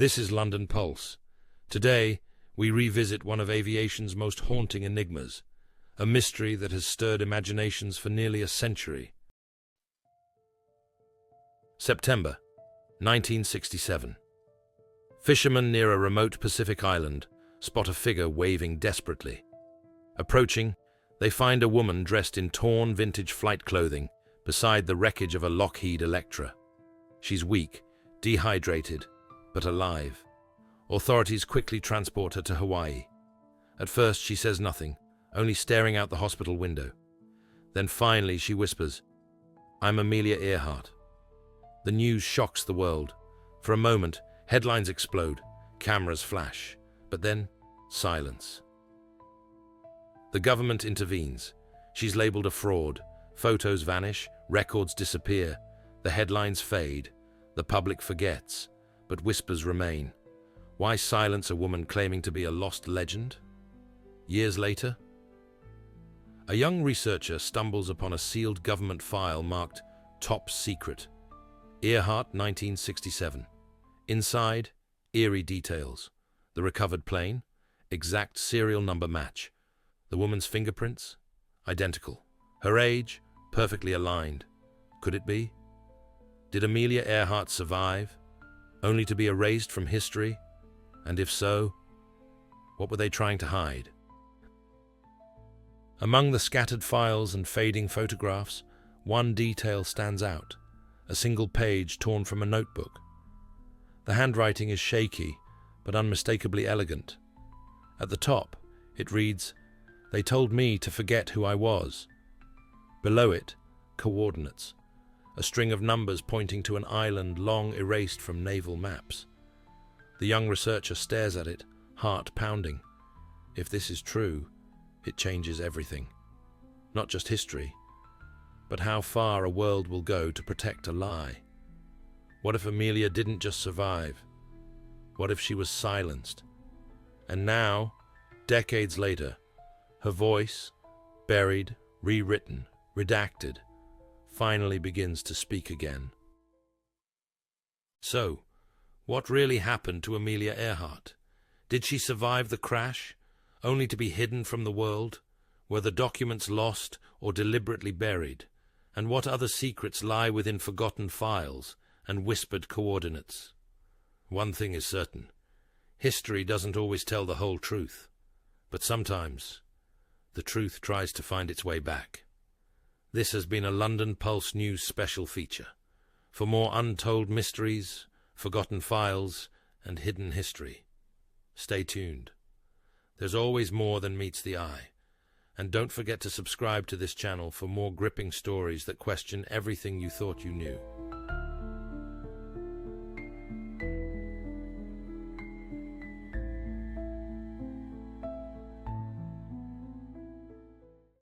This is London Pulse. Today, we revisit one of aviation's most haunting enigmas, a mystery that has stirred imaginations for nearly a century. September 1967. Fishermen near a remote Pacific island spot a figure waving desperately. Approaching, they find a woman dressed in torn vintage flight clothing beside the wreckage of a Lockheed Electra. She's weak, dehydrated, but alive. Authorities quickly transport her to Hawaii. At first, she says nothing, only staring out the hospital window. Then finally, she whispers, "I'm Amelia Earhart." The news shocks the world. For a moment, headlines explode, cameras flash, but then, silence. The government intervenes. She's labeled a fraud. Photos vanish, records disappear, the headlines fade, the public forgets, but whispers remain. Why silence a woman claiming to be a lost legend? Years later, a young researcher stumbles upon a sealed government file marked Top Secret. Earhart, 1967. Inside, eerie details. The recovered plane, exact serial number match. The woman's fingerprints, identical. Her age, perfectly aligned. Could it be? Did Amelia Earhart survive, only to be erased from history? And if so, what were they trying to hide? Among the scattered files and fading photographs, one detail stands out, a single page torn from a notebook. The handwriting is shaky, but unmistakably elegant. At the top, it reads, "They told me to forget who I was." Below it, coordinates, a string of numbers pointing to an island long erased from naval maps. The young researcher stares at it, heart pounding. If this is true, it changes everything. Not just history, but how far a world will go to protect a lie. What if Amelia didn't just survive? What if she was silenced? And now, decades later, her voice, buried, rewritten, redacted, finally begins to speak again. So, what really happened to Amelia Earhart? Did she survive the crash, only to be hidden from the world? Were the documents lost or deliberately buried? And what other secrets lie within forgotten files and whispered coordinates? One thing is certain. History doesn't always tell the whole truth. But sometimes, the truth tries to find its way back. This has been a London Pulse News special feature. For more untold mysteries, forgotten files, and hidden history, stay tuned. There's always more than meets the eye. And don't forget to subscribe to this channel for more gripping stories that question everything you thought you knew.